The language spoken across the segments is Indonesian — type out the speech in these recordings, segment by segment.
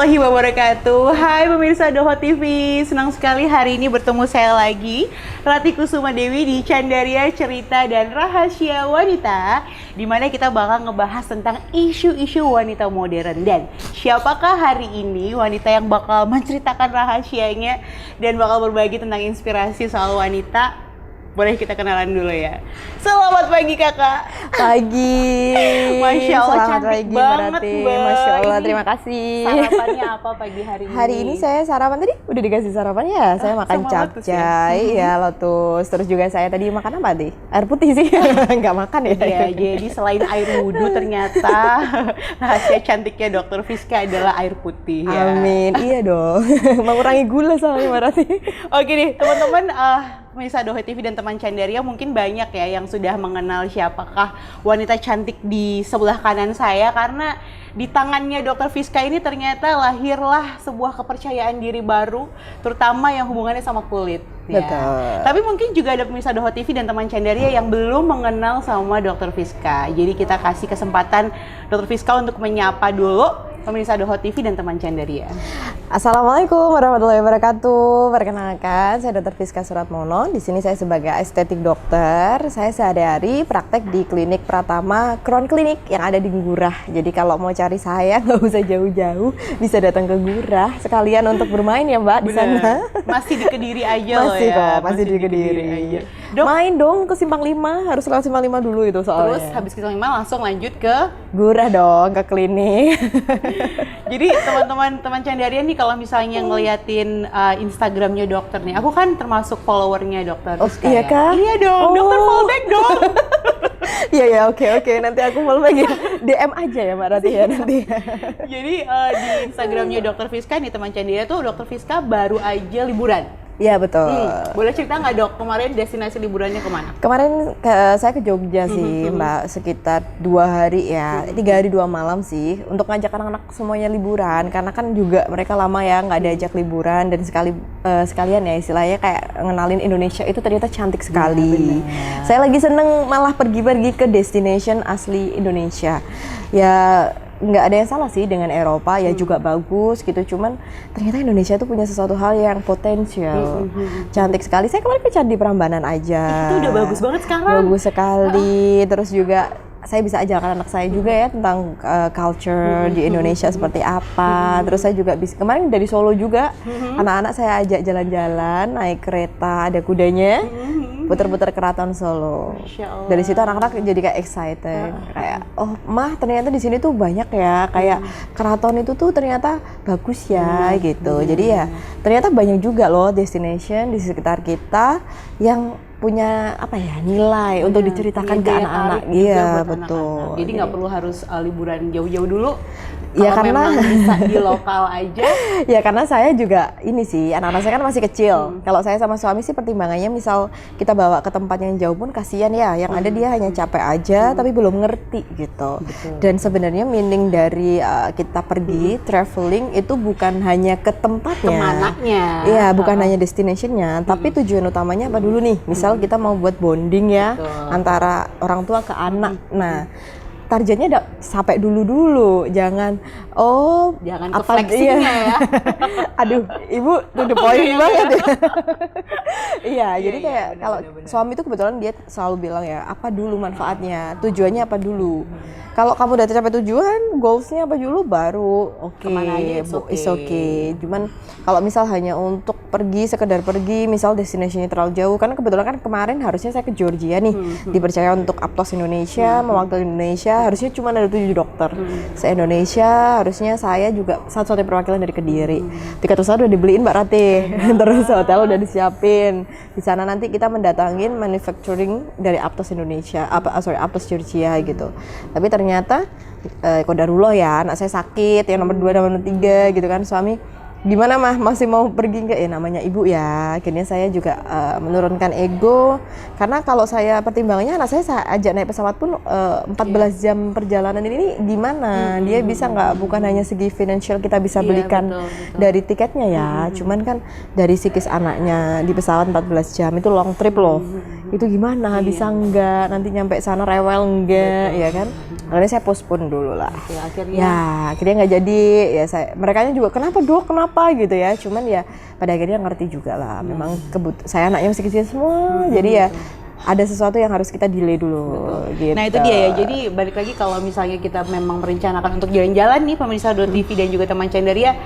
warahmatullahi wabarakatuh. Hai pemirsa Doho TV, senang sekali hari ini bertemu saya lagi, Rati Kusuma Dewi di Candaria Cerita dan Rahasia Wanita, di mana kita bakal ngebahas tentang isu-isu wanita modern. Dan siapakah hari ini wanita yang bakal menceritakan rahasianya dan bakal berbagi tentang inspirasi soal wanita? Boleh kita kenalan dulu ya. Selamat pagi kakak. Pagi. Masya Allah, selamat cantik pagi, banget Mbak. Masya Allah, Ini terima kasih. Sarapannya apa pagi hari ini? Hari ini saya sarapan tadi udah dikasih sarapan ya. Saya makan sama lotus capcay, ya lotus. Terus juga saya tadi makan apa nih? Air putih sih. Nggak makan ya. Iya, jadi selain air wudhu ternyata rahasia cantiknya Dokter Fiska adalah air putih ya. Amin. Iya dong. Mengurangi gula soalnya berarti. Oke nih teman-teman, pemirsa Doho TV dan teman Candaria mungkin banyak ya yang sudah mengenal siapakah wanita cantik di sebelah kanan saya, karena di tangannya Dokter Fiska ini ternyata lahirlah sebuah kepercayaan diri baru, terutama yang hubungannya sama kulit. Ya. Betul. Tapi mungkin juga ada pemirsa Doho TV dan teman Candaria yang belum mengenal sama Dokter Fiska. Jadi kita kasih kesempatan Dokter Fiska untuk menyapa dulu pemirsa Doho TV dan teman Candaria. Assalamualaikum warahmatullahi wabarakatuh. Perkenalkan, saya Dr. Fiska Suratmono. Di sini saya sebagai estetik dokter. Saya sehari-hari praktek di klinik Pratama Crown Clinic yang ada di Ngurah. Jadi kalau mau cari saya nggak usah jauh-jauh, bisa datang ke Ngurah sekalian untuk bermain ya Mbak di sana. Masih di Kediri aja loh Masih ya. kok, masih di Kediri. Dok, Main dong ke Simpang 5, harus lewat Simpang 5 dulu itu soalnya. terus habis ke Simpang 5 langsung lanjut ke Ngurah dong, ke klinik. Jadi teman-teman teman Candaria nih kalau misalnya ngeliatin Instagramnya dokter nih, aku kan termasuk followernya Dokter Fiska. Iya ya. kah? Iya dong, dokter follow back dong. Iya ya, oke. Nanti aku mau lagi DM aja ya Mbak Rati ya nanti. Jadi di Instagramnya Dokter Fiska nih teman Candaria tuh Dokter Fiska baru aja liburan. Iya betul. Boleh cerita nggak dok, kemarin destinasi liburannya kemana? Kemarin saya ke Jogja sih Mbak, sekitar 2 hari ya, 3 hari 2 malam sih, untuk ngajak anak-anak semuanya liburan, karena kan juga mereka lama ya nggak diajak liburan, dan sekalian ya istilahnya kayak ngenalin Indonesia itu ternyata cantik sekali. Saya lagi seneng malah pergi-pergi ke destination asli Indonesia. Ya nggak ada yang salah sih dengan Eropa, ya juga bagus gitu, cuman ternyata Indonesia tuh punya sesuatu hal yang potensial, cantik sekali. Saya kemarin ke Candi Prambanan aja. Itu udah bagus banget sekarang. Bagus sekali, terus juga saya bisa ajarkan anak saya juga ya tentang culture di Indonesia seperti apa. Terus saya juga bisa, kemarin dari Solo juga, anak-anak saya ajak jalan-jalan, naik kereta, ada kudanya, putar-putar keraton Solo. Dari situ anak-anak jadi kayak excited, kayak oh mah ternyata di sini tuh banyak ya, kayak keraton itu tuh ternyata bagus ya gitu. Jadi ya ternyata banyak juga loh destination di sekitar kita yang punya apa ya, nilai untuk diceritakan ke anak-anak. Iya betul. Jadi nggak perlu harus liburan jauh-jauh dulu. Ya Kalau karena memang bisa di lokal aja. Ya karena saya juga ini sih, anak-anak saya kan masih kecil. Kalau saya sama suami sih pertimbangannya, misal kita bawa ke tempat yang jauh pun kasihan ya, yang ada dia hanya capek aja tapi belum ngerti gitu. Dan sebenarnya meaning dari kita pergi traveling itu bukan hanya ke tempatnya, kemananya. Iya, bukan hanya destinationnya, tapi tujuan utamanya apa dulu nih? Misal kita mau buat bonding ya, antara orang tua ke anak. Nah, targetnya udah sampai dulu, jangan ke apa flexingnya ya. Aduh, ibu to the point banget ya. Iya, jadi kayak kalau suami itu kebetulan dia selalu bilang ya, apa dulu manfaatnya, tujuannya apa dulu. Kalau kamu udah tercapai tujuan, goalsnya apa dulu, baru oke, it's okay. Cuman kalau misal hanya untuk pergi, sekedar pergi, misal destinasinya terlalu jauh, karena kebetulan kan kemarin harusnya saya ke Georgia nih, dipercaya untuk Aptos Indonesia, mewakili Indonesia, harusnya cuma ada 7 dokter se-Indonesia, harusnya saya juga satu-satunya perwakilan dari Kediri. Tiket pesawat udah dibeliin Mbak Rati, terus hotel udah disiapin. Di sana nanti kita mendatangin manufacturing dari Aptos Indonesia, Aptos Georgia gitu. Tapi ternyata qadarullah ya, anak saya sakit, yang nomor 2 dan nomor 3 gitu kan, suami gimana mah masih mau pergi nggak ya, namanya ibu ya. Akhirnya saya juga menurunkan ego, karena kalau saya pertimbangannya anak saya ajak naik pesawat pun 14 jam perjalanan ini gimana dia bisa nggak, bukan hanya segi financial kita bisa belikan dari tiketnya ya, cuman kan dari psikis anaknya di pesawat 14 jam itu long trip loh. itu gimana, bisa enggak, nanti nyampe sana rewel enggak, ya kan? Akhirnya saya postpone dulu lah. Akhirnya nggak jadi, ya mereka juga kenapa dok, kenapa gitu ya, cuman ya pada akhirnya ngerti juga lah, memang saya anaknya masih kecil semua, jadi ya ada sesuatu yang harus kita delay dulu. Gitu. Nah itu dia ya, jadi balik lagi kalau misalnya kita memang merencanakan untuk jalan-jalan nih pemirsa TV dan juga teman Cenderia,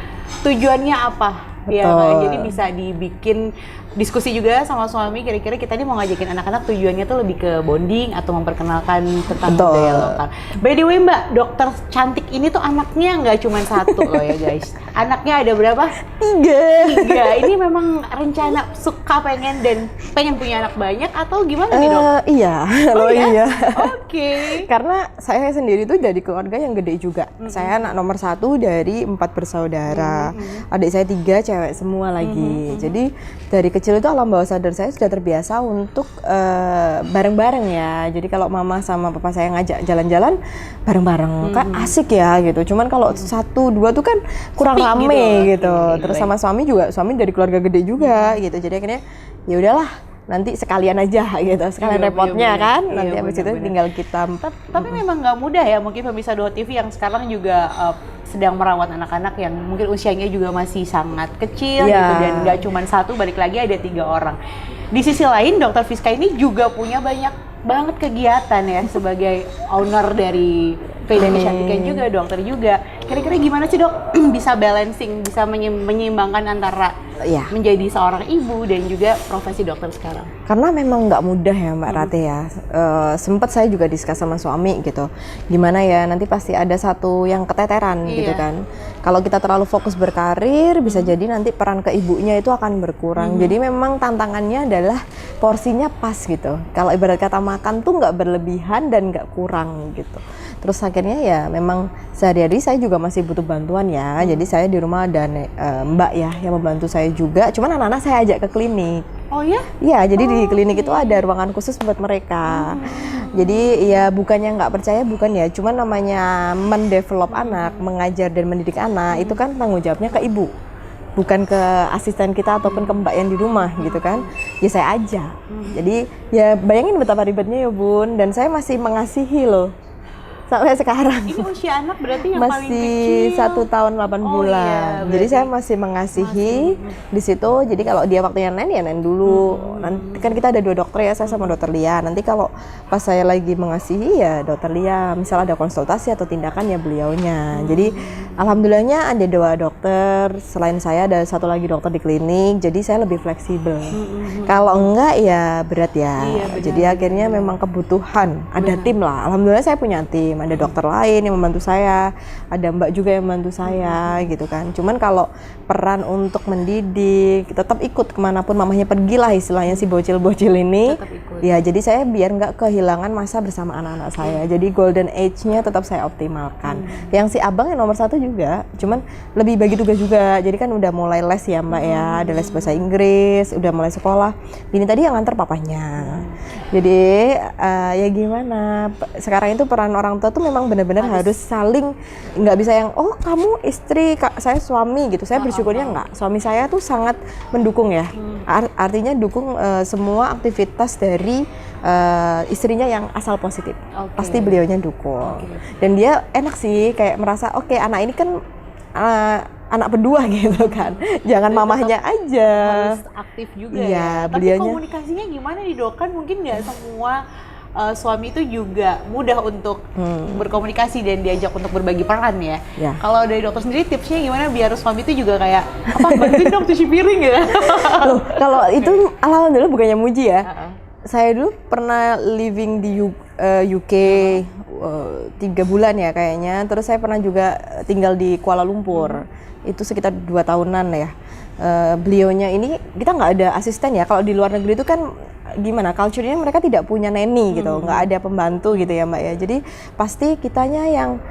tujuannya apa? Ya kan? Jadi bisa dibikin diskusi juga sama suami, kira-kira kita nih mau ngajakin anak-anak tujuannya tuh lebih ke bonding atau memperkenalkan tentang budaya lokal. By the way Mbak, dokter cantik ini tuh anaknya nggak cuma satu loh ya guys. Anaknya ada berapa? 3. Ini memang rencana suka pengen punya anak banyak atau gimana nih dok? Iya, iya. Oke. Karena saya sendiri tuh dari keluarga yang gede juga. Saya anak nomor 1 dari 4 bersaudara. Adik saya 3 cewek semua lagi. Jadi dari kecil itu alam bawah sadar saya sudah terbiasa untuk bareng-bareng ya. Jadi kalau mama sama papa saya ngajak jalan-jalan bareng-bareng, kan asik ya gitu. Cuman kalau 1, 2 tuh kan kurang rame gitu. Terus sama suami dari keluarga gede juga gitu. Jadi akhirnya ya udahlah, nanti sekalian aja gitu, sekalian repotnya kan. Nanti habis itu tinggal kita. Tapi memang nggak mudah ya, mungkin pemirsa Doho TV yang sekarang juga sedang merawat anak-anak yang mungkin usianya juga masih sangat kecil gitu, dan nggak cuma 1, balik lagi ada 3 orang. Di sisi lain Dokter Fiska ini juga punya banyak banget kegiatan ya sebagai owner dari klinik kecantikan juga, dokter juga. Kira-kira gimana sih dok bisa balancing, bisa menyeimbangkan antara menjadi seorang ibu dan juga profesi dokter sekarang? Karena memang nggak mudah ya Mbak Rate ya. Sempet saya juga diskus sama suami gitu. Gimana ya, nanti pasti ada satu yang keteteran gitu kan. Kalau kita terlalu fokus berkarir, bisa jadi nanti peran ke ibunya itu akan berkurang. Jadi memang tantangannya adalah porsinya pas gitu. Kalau ibarat kata makan tuh nggak berlebihan dan nggak kurang gitu. Terus akhirnya ya memang sehari-hari saya juga masih butuh bantuan ya. Jadi saya di rumah ada Mbak ya yang membantu saya juga. Cuman anak-anak saya ajak ke klinik. Oh ya? Iya, jadi di klinik itu ada ruangan khusus buat mereka. Jadi ya bukannya nggak percaya, bukan ya. Cuman namanya mendevelop anak, mengajar dan mendidik anak itu kan tanggung jawabnya ke ibu. Bukan ke asisten kita ataupun ke mbak yang di rumah gitu kan. Ya saya aja. Jadi ya bayangin betapa ribetnya ya Bun. Dan saya masih mengasihi loh. Sampai sekarang. Ini usia anak berarti yang paling masih kecil? 1 tahun 8 bulan. Iya, jadi saya masih mengasihi di situ. Jadi kalau dia waktunya nen ya nen dulu. Nanti kan kita ada 2 dokter ya, saya sama dokter Lia. Nanti kalau pas saya lagi mengasihi ya dokter Lia. Misal ada konsultasi atau tindakan ya beliaunya. Jadi alhamdulillahnya ada 2 dokter. Selain saya ada 1 lagi dokter di klinik. Jadi saya lebih fleksibel. Kalau enggak ya berat ya. Jadi akhirnya memang kebutuhan. Ada tim lah. Alhamdulillah saya punya tim. Ada dokter lain yang membantu saya, ada mbak juga yang membantu saya gitu kan. Cuman kalau peran untuk mendidik tetap ikut kemanapun mamahnya pergi lah istilahnya si bocil-bocil ini. Ya jadi saya biar nggak kehilangan masa bersama anak-anak saya. Jadi golden age-nya tetap saya optimalkan. Yang si abang yang nomor 1 juga, cuman lebih bagi tugas juga. Jadi kan udah mulai les ya mbak ya, ada les bahasa Inggris, udah mulai sekolah. Ini tadi yang nganter papanya. Jadi ya gimana? Sekarang itu peran orang tua tuh memang benar-benar harus saling, nggak bisa yang oh kamu istri, saya suami gitu. Saya bersyukurnya nggak, suami saya tuh sangat mendukung ya. Artinya dukung semua aktivitas dari istrinya yang asal positif. Pasti beliaunya dukung. Dan dia enak sih kayak merasa oke, anak ini kan anak berdua gitu kan. Jangan mamahnya aja. Harus aktif juga ya. Tapi Beliaunya komunikasinya gimana nih dok? Kan mungkin nggak semua suami itu juga mudah untuk berkomunikasi dan diajak untuk berbagi peran ya. Kalau dari dokter sendiri tipsnya gimana biar suami itu juga kayak apa bantuin dong cuci piring ya? Loh, kalau itu alhamdulillah bukannya muji ya. Saya dulu pernah living di UK 3 bulan ya kayaknya. Terus saya pernah juga tinggal di Kuala Lumpur. Itu sekitar 2 tahunan ya. Beliaunya ini kita nggak ada asisten ya. Kalau di luar negeri itu kan gimana, culture-nya mereka tidak punya nanny gitu, nggak ada pembantu gitu ya mbak ya. Jadi pasti kitanya yang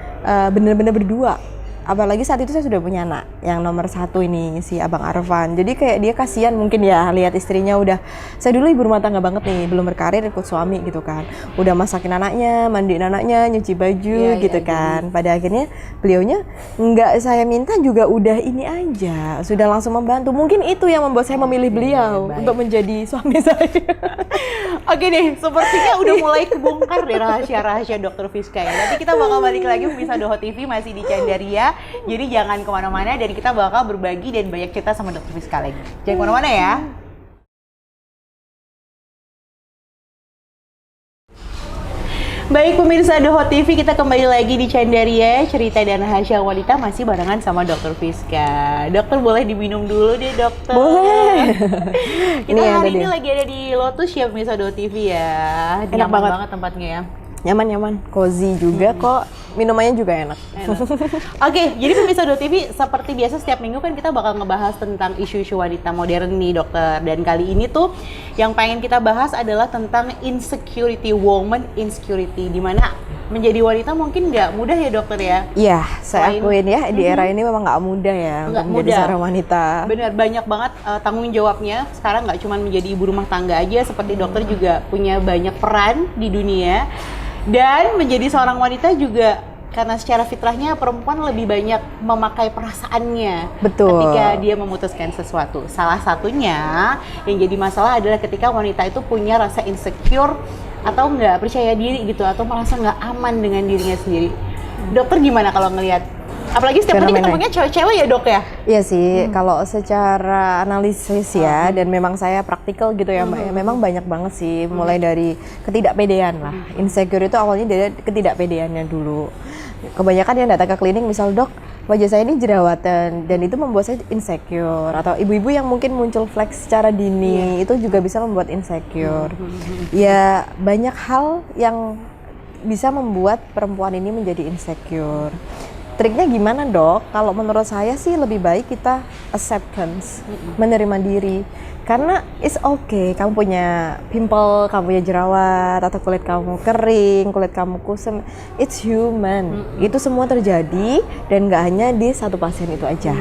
benar-benar berdua apalagi saat itu saya sudah punya anak yang nomor 1 ini, si Abang Arfan. Jadi kayak dia kasihan mungkin ya lihat istrinya udah, saya dulu ibu rumah tangga banget nih, belum berkarir ikut suami gitu kan, udah masakin anaknya, mandiin anaknya, nyuci baju gitu kan. Pada akhirnya beliaunya nggak saya minta juga udah ini aja, sudah langsung membantu. Mungkin itu yang membuat saya memilih beliau untuk menjadi suami saya. Oke deh, sepertinya udah mulai kebongkar deh rahasia-rahasia Dokter Fiska ya. Nanti kita bakal balik lagi pemirsa Doho TV masih di Candaria. Jadi jangan kemana-mana dan kita bakal berbagi dan banyak cerita sama Dokter Fiska lagi. Jangan kemana-mana ya. Baik pemirsa Doho TV, kita kembali lagi di Candaria, cerita dan rahasia wanita masih barengan sama Dokter Fiska. Dokter boleh diminum dulu deh dokter. Boleh. Kita hari ini lagi ada di Lotus ya pemirsa Doho TV ya. Enak banget tempatnya ya. Nyaman, cozy juga kok. Minumannya juga enak. Oke, jadi pemirsa Doho TV, seperti biasa setiap minggu kan kita bakal ngebahas tentang isu-isu wanita modern nih dokter. Dan kali ini tuh yang pengen kita bahas adalah tentang insecurity, woman insecurity. Dimana menjadi wanita mungkin nggak mudah ya dokter ya? Iya, saya akuin ya, di era ini memang nggak mudah ya untuk menjadi seorang wanita. Benar, banyak banget tanggung jawabnya. Sekarang nggak cuma menjadi ibu rumah tangga aja, seperti dokter juga punya banyak peran di dunia. Dan menjadi seorang wanita juga karena secara fitrahnya perempuan lebih banyak memakai perasaannya. Betul. Ketika dia memutuskan sesuatu. Salah satunya yang jadi masalah adalah ketika wanita itu punya rasa insecure atau nggak percaya diri gitu, atau merasa nggak aman dengan dirinya sendiri. Dokter gimana kalau ngelihat? Apalagi setiap hari ketemunya cewek-cewek ya dok ya? Iya sih, kalau secara analisis ya, dan memang saya praktikal gitu ya Mbak, ya, memang banyak banget sih, mulai dari ketidakpedean lah. Insecure itu awalnya dari ketidakpedeannya dulu. Kebanyakan yang datang ke klinik, misal dok, wajah saya ini jerawatan, dan itu membuat saya insecure. Atau ibu-ibu yang mungkin muncul fleks secara dini, itu juga bisa membuat insecure. Ya, banyak hal yang bisa membuat perempuan ini menjadi insecure. Triknya gimana dok? Kalau menurut saya sih lebih baik kita acceptance, menerima diri. Karena it's okay, kamu punya pimple, kamu punya jerawat, atau kulit kamu kering, kulit kamu kusam. It's human, itu semua terjadi dan nggak hanya di satu pasien itu aja.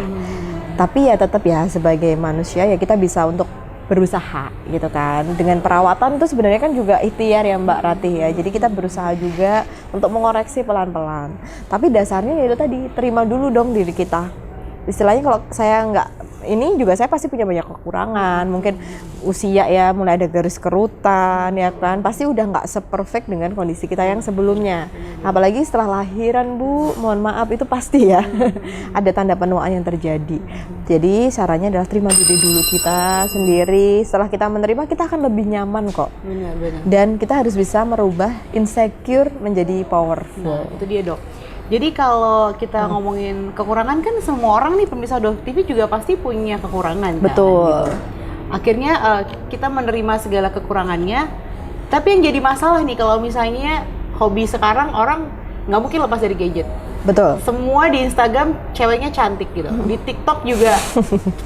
Tapi ya tetap ya sebagai manusia ya kita bisa untuk berusaha gitu kan. Dengan perawatan itu sebenarnya kan juga ikhtiar ya Mbak Ratih ya. Jadi kita berusaha juga untuk mengoreksi pelan-pelan. Tapi dasarnya ya itu tadi, terima dulu dong diri kita. Istilahnya kalau saya nggak, ini juga saya pasti punya banyak kekurangan. Mungkin usia ya, mulai ada garis kerutan ya kan. Pasti udah nggak seperfect dengan kondisi kita yang sebelumnya. Apalagi setelah lahiran Bu, mohon maaf itu pasti ya. Ada tanda penuaan yang terjadi. Jadi sarannya adalah terima diri dulu kita sendiri. Setelah kita menerima, kita akan lebih nyaman kok. Benar. Dan kita harus bisa merubah insecure menjadi powerful. Nah, itu dia dok. Jadi kalau kita ngomongin kekurangan kan semua orang nih pemirsa Doho TV juga pasti punya kekurangan. Betul. Kan, gitu. Akhirnya kita menerima segala kekurangannya. Tapi yang jadi masalah nih kalau misalnya hobi sekarang orang nggak mungkin lepas dari gadget. Betul. Semua di Instagram ceweknya cantik gitu. Di TikTok juga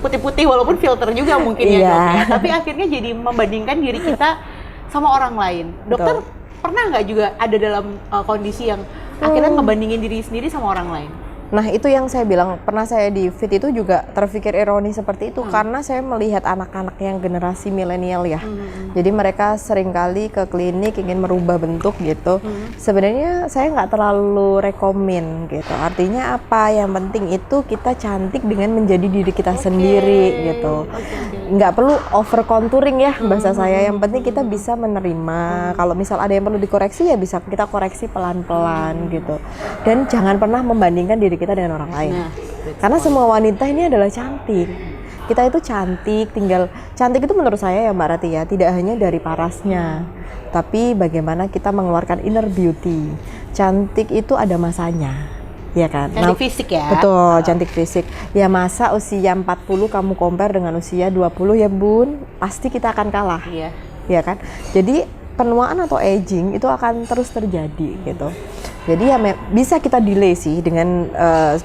putih-putih walaupun filter juga mungkin ya dok ya. Tapi akhirnya jadi membandingkan diri kita sama orang lain. Dokter pernah nggak juga ada dalam kondisi yang akhirnya ngebandingin diri sendiri sama orang lain? Nah itu yang saya bilang, pernah saya di feed itu juga terpikir ironi seperti itu karena saya melihat anak-anak yang generasi milenial ya. Jadi mereka seringkali ke klinik ingin merubah bentuk gitu. Sebenarnya saya nggak terlalu rekomen gitu. Artinya apa? Yang penting itu kita cantik dengan menjadi diri kita sendiri gitu. Nggak perlu over contouring ya bahasa saya. Yang penting kita bisa menerima. Kalau misal ada yang perlu dikoreksi ya bisa kita koreksi pelan-pelan gitu. Dan jangan pernah membandingkan diri kita dengan orang lain. Karena semua wanita ini adalah cantik. Kita itu cantik, tinggal cantik itu menurut saya ya Mbak Rati ya, tidak hanya dari parasnya, tapi bagaimana kita mengeluarkan inner beauty. Cantik itu ada masanya. Ya kan? Cantik fisik ya? Betul, cantik fisik. Ya masa usia 40 kamu compare dengan usia 20 ya Bun, pasti kita akan kalah. Iya. Ya kan? Jadi penuaan atau aging itu akan terus terjadi gitu. Jadi ya bisa kita delay sih dengan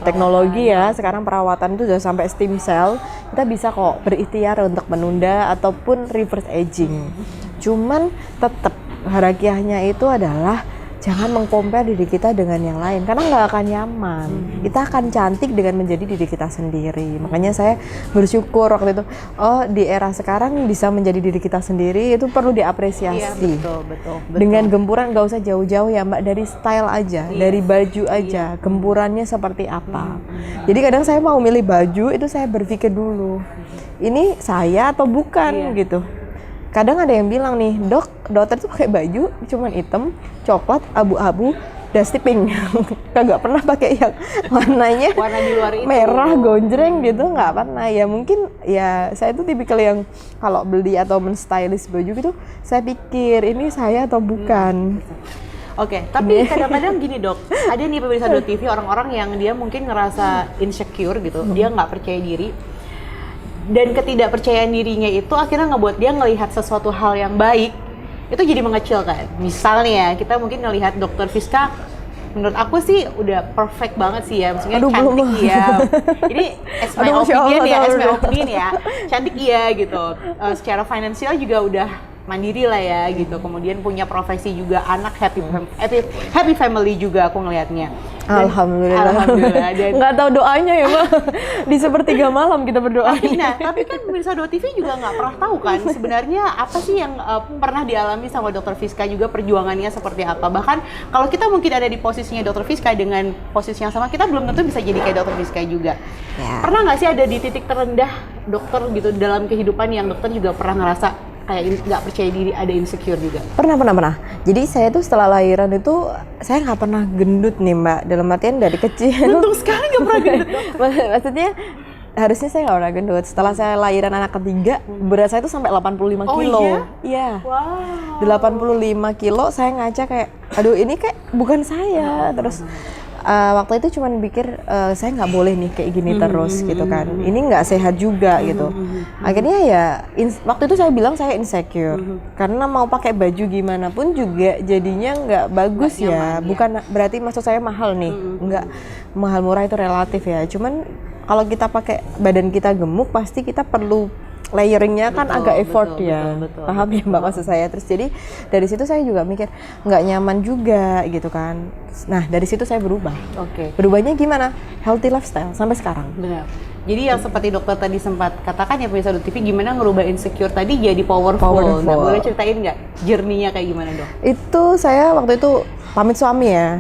teknologi ya. Sekarang perawatan itu sudah sampai stem cell. Kita bisa kok berikhtiar untuk menunda ataupun reverse aging. Cuman tetap harakiahnya itu adalah jangan mengcompare diri kita dengan yang lain karena nggak akan nyaman. Kita akan cantik dengan menjadi diri kita sendiri. Makanya saya bersyukur waktu itu, oh di era sekarang bisa menjadi diri kita sendiri itu perlu diapresiasi. Iya, betul. Dengan gempuran nggak usah jauh-jauh ya Mbak, dari style aja, dari baju aja, gempurannya seperti apa. Jadi kadang saya mau milih baju itu saya berpikir dulu, ini saya atau bukan gitu. Kadang ada yang bilang nih, dokter tuh pakai baju cuman hitam, coklat, abu-abu, dusty pink. Kagak pernah pakai yang warnanya warna di luar itu. Merah, gonjreng gitu, nggak pernah. Ya mungkin ya saya itu tipikal yang kalau beli atau men-stylish baju gitu, saya pikir ini saya atau bukan. Oke, tapi kadang-kadang gini dok, ada nih pemirsa TV orang-orang yang dia mungkin ngerasa insecure gitu, dia nggak percaya diri. Dan ketidakpercayaan dirinya itu akhirnya ngebuat dia ngelihat sesuatu hal yang baik itu jadi mengecilkan. Misalnya kita mungkin ngelihat Dokter Fiska, menurut aku sih udah perfect banget sih ya, maksudnya cantik ya. Ini as my opinion ya, cantik iya gitu. Secara finansial juga udah mandiri lah ya gitu. Kemudian punya profesi juga, anak happy family juga aku ngelihatnya. Alhamdulillah. Dan nggak tahu doanya ya Mbak. Di sepertiga malam kita berdoa. Nah, tapi kan pemirsa Do TV juga nggak pernah tahu kan sebenarnya apa sih yang pernah dialami sama Dokter Fiska, juga perjuangannya seperti apa. Bahkan kalau kita mungkin ada di posisinya Dokter Fiska dengan posisi yang sama, kita belum tentu bisa jadi kayak Dokter Fiska juga. Ya. Pernah nggak sih ada di titik terendah dokter gitu dalam kehidupan yang dokter juga pernah ngerasa kayak nggak percaya diri, ada insecure juga? Pernah. Jadi saya tuh setelah lahiran itu saya nggak pernah gendut nih Mbak, dalam artian dari kecil. Untung sekali nggak pernah gendut. Maksudnya harusnya saya nggak pernah gendut. Setelah saya lahiran anak ketiga, berat saya tuh sampai 85 kilo. Iya. Wow. 85 kilo, saya ngaca kayak, aduh ini kayak bukan saya. Terus waktu itu cuman pikir saya nggak boleh nih kayak gini terus gitu kan, ini nggak sehat juga gitu. Akhirnya ya waktu itu saya bilang saya insecure karena mau pakai baju gimana pun juga jadinya nggak bagus ya. Bukan berarti maksud saya mahal nih, nggak, mahal murah itu relatif ya. Cuman kalau kita pakai badan kita gemuk pasti kita perlu layeringnya kan agak effort ya. Paham ya Mbak maksud saya. Terus jadi dari situ saya juga mikir nggak nyaman juga gitu kan. Nah dari situ saya berubah. Berubahnya gimana? Healthy lifestyle sampai sekarang. Benar. Jadi yang seperti dokter tadi sempat katakan ya pemirsa TV, gimana ngerubah insecure tadi jadi powerful. Nah, boleh ceritain nggak journey-nya kayak gimana dok? Itu saya waktu itu pamit suami ya.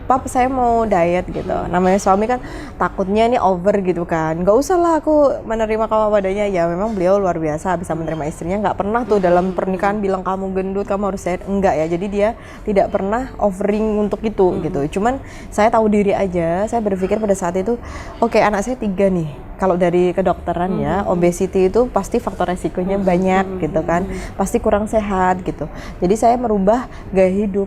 Pap saya mau diet gitu, namanya suami kan takutnya ini over gitu kan, nggak usah lah aku menerima kamu padanya. Ya memang beliau luar biasa bisa menerima istrinya, nggak pernah tuh dalam pernikahan bilang kamu gendut, kamu harus diet, enggak ya. Jadi dia tidak pernah offering untuk itu gitu. Cuman saya tahu diri aja, saya berpikir pada saat itu, oke, anak saya 3 nih. Kalau dari kedokteran ya, obesity itu pasti faktor resikonya banyak gitu kan, pasti kurang sehat gitu. Jadi saya merubah gaya hidup.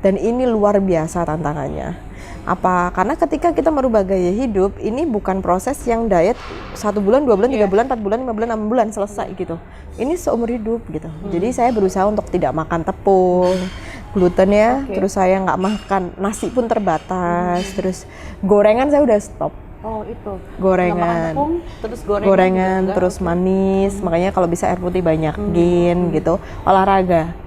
Dan ini luar biasa tantangannya. Apa? Karena ketika kita merubah gaya hidup, ini bukan proses yang diet 1 bulan, 2 bulan, 3 bulan, 4 bulan, 5 bulan, 6 bulan selesai gitu. Ini seumur hidup gitu. Jadi saya berusaha untuk tidak makan tepung, gluten ya, terus saya nggak makan nasi pun terbatas, terus gorengan saya udah stop. Oh itu. Gorengan. Tepung, terus gorengan terus manis. Makanya kalau bisa air putih banyakin gitu. Olahraga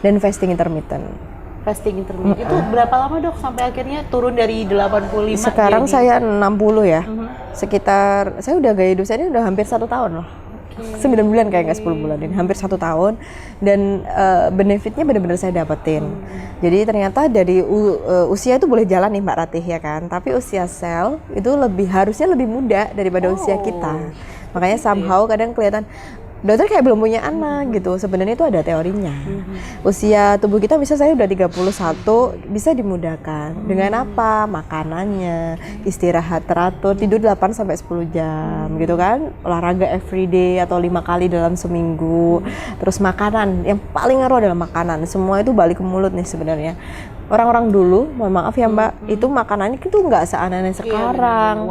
dan fasting intermittent. Fasting intermittent itu berapa lama dok sampai akhirnya turun dari 85? Sekarang saya 60 ya. Sekitar saya udah gaya hidup saya ini udah hampir 1 tahun loh. 9 bulan kayak nggak 10 bulan ini, hampir 1 tahun. Dan benefitnya benar-benar saya dapetin. Jadi ternyata dari usia itu boleh jalan nih Mbak Ratih ya kan, tapi usia sel itu harusnya lebih muda daripada usia kita. Makanya somehow kadang kelihatan dokter kayak belum punya anak gitu. Sebenarnya itu ada teorinya. Usia tubuh kita bisa saya udah 31 bisa dimudahkan. Dengan apa? Makanannya, istirahat teratur, tidur 8 sampai 10 jam gitu kan. Olahraga everyday atau 5 kali dalam seminggu. Terus makanan, yang paling ngaruh adalah makanan. Semua itu balik ke mulut nih sebenarnya. Orang-orang dulu, mohon maaf ya Mbak, itu makanannya itu nggak seaneh sekarang.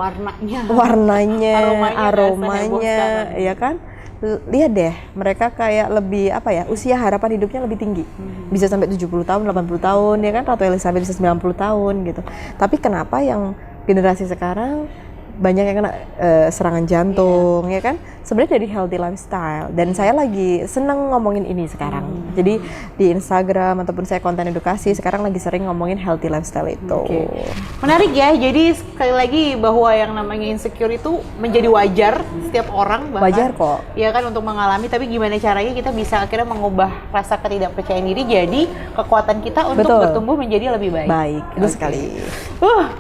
Warnanya, aromanya, ya kan? Lihat deh, mereka kayak lebih usia harapan hidupnya lebih tinggi. Bisa sampai 70 tahun, 80 tahun, ya kan? Ratu Elizabeth bisa 90 tahun gitu. Tapi kenapa yang generasi sekarang banyak yang kena serangan jantung, ya kan? sebenarnya dari healthy lifestyle. Dan saya lagi seneng ngomongin ini sekarang. Jadi di Instagram ataupun saya konten edukasi sekarang lagi sering ngomongin healthy lifestyle itu. Menarik ya, jadi sekali lagi bahwa yang namanya insecure itu menjadi wajar setiap orang, bahkan Wajar kok. ya kan untuk mengalami, tapi gimana caranya kita bisa akhirnya mengubah rasa ketidakpercayaan diri jadi kekuatan kita untuk Betul. bertumbuh menjadi lebih baik. Baik, itu sekali.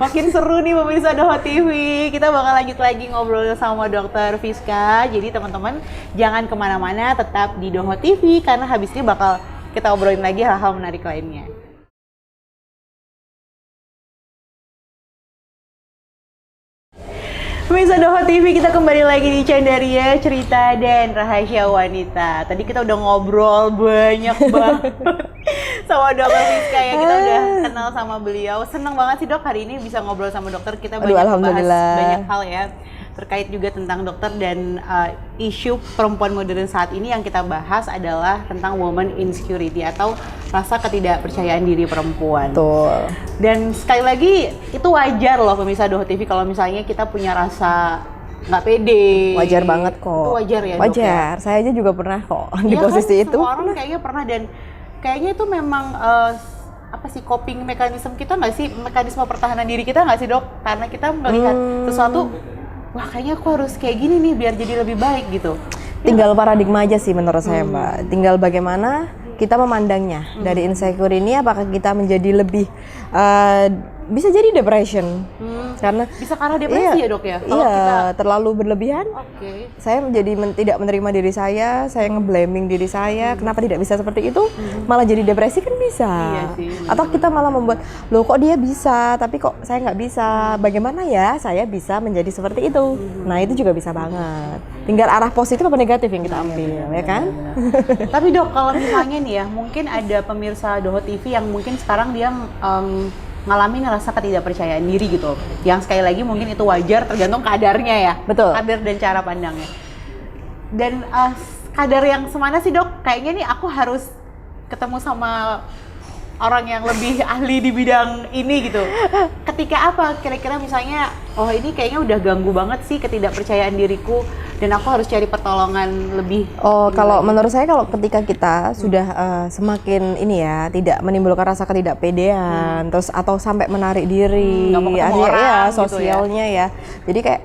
Makin seru nih pemirsa Doho TV. Kita bakal lanjut lagi ngobrol sama Dokter Fiska. Jadi teman-teman jangan kemana-mana, tetap di Doho TV karena habis ini bakal kita obrolin lagi hal-hal menarik lainnya. Pemirsa Doho TV, kita kembali lagi di Candaria Cerita dan Rahasia Wanita. Tadi kita udah ngobrol banyak banget sama Dokter Fiska ya, kita udah kenal sama beliau. Seneng banget sih Dok hari ini bisa ngobrol sama dokter. Kita banyak bahas banyak hal ya terkait juga tentang dokter dan isu perempuan modern saat ini. Yang kita bahas adalah tentang woman insecurity atau rasa ketidakpercayaan diri perempuan. Betul. Dan sekali lagi itu wajar loh pemirsa Doho TV kalau misalnya kita punya rasa nggak pede. Wajar banget kok. Itu wajar ya. Wajar. Dok, ya? Saya aja juga pernah kok di Ya posisi kan, itu. Semua orang kayaknya pernah, dan kayaknya itu memang apa sih coping mekanisme kita nggak sih, mekanisme pertahanan diri kita nggak sih Dok? Karena kita melihat sesuatu, wah kayaknya aku harus kayak gini nih biar jadi lebih baik gitu. Tinggal paradigma aja sih menurut saya Mbak. Tinggal bagaimana kita memandangnya. Dari insecure ini apakah kita menjadi lebih bisa jadi depression. Karena bisa karena depresi ya Dok ya? Kalau iya, kita terlalu berlebihan. Oke. Saya menjadi tidak menerima diri saya nge-blaming diri saya, kenapa tidak bisa seperti itu, malah jadi depresi kan bisa. Iya sih, bener. Atau kita malah membuat, loh kok dia bisa, tapi kok saya nggak bisa, bagaimana ya saya bisa menjadi seperti itu. Nah itu juga bisa banget. Tinggal arah positif apa negatif yang kita ambil, ya kan? Tapi Dok, kalau misalnya nih ya, mungkin ada pemirsa Doho TV yang mungkin sekarang dia ngalamin rasa ketidakpercayaan diri gitu. Yang sekali lagi mungkin itu wajar tergantung kadarnya ya. Betul. Kadar dan cara pandangnya. Dan kadar yang semana sih Dok? Kayaknya nih aku harus ketemu sama orang yang lebih ahli di bidang ini gitu. Ketika apa kira-kira misalnya, oh ini kayaknya udah ganggu banget sih ketidakpercayaan diriku dan aku harus cari pertolongan lebih. Oh, kalau menurut saya kalau ketika kita sudah semakin ini ya, tidak menimbulkan rasa ketidakpedean, terus atau sampai menarik diri, Nggak mau ketemu artinya orang ya gitu ya. sosialnya ya. Jadi kayak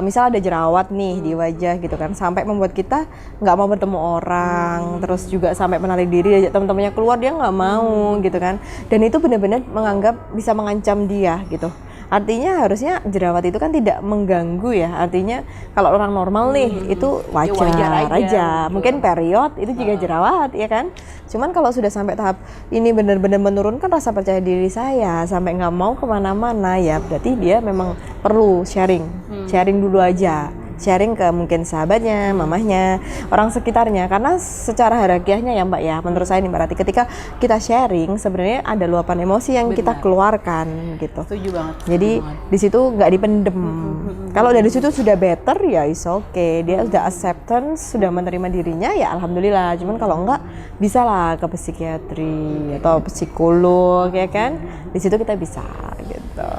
misal ada jerawat nih di wajah gitu kan, sampai membuat kita nggak mau bertemu orang, terus juga sampai menarik diri, ajak teman-temannya keluar dia nggak mau gitu kan. Dan itu benar-benar menganggap bisa mengancam dia gitu. Artinya harusnya jerawat itu kan tidak mengganggu ya. Artinya kalau orang normal nih itu wajar, wajar aja. Mungkin period itu juga jerawat ya kan. Cuman kalau sudah sampai tahap ini benar-benar menurunkan rasa percaya diri saya sampai nggak mau kemana-mana ya, berarti dia memang perlu sharing dulu aja. Sharing ke mungkin sahabatnya, mamahnya, orang sekitarnya. Karena secara harakiahnya ya Mbak ya, menurut saya nih Mbak Rati, ketika kita sharing sebenarnya ada luapan emosi yang kita keluarkan gitu. Setuju banget. Jadi di situ nggak dipendem. Kalau dari situ sudah better ya is okay. Dia sudah acceptance, sudah menerima dirinya ya alhamdulillah. Cuman kalau enggak bisa lah ke psikiatri atau psikolog ya kan. Di situ kita bisa gitu.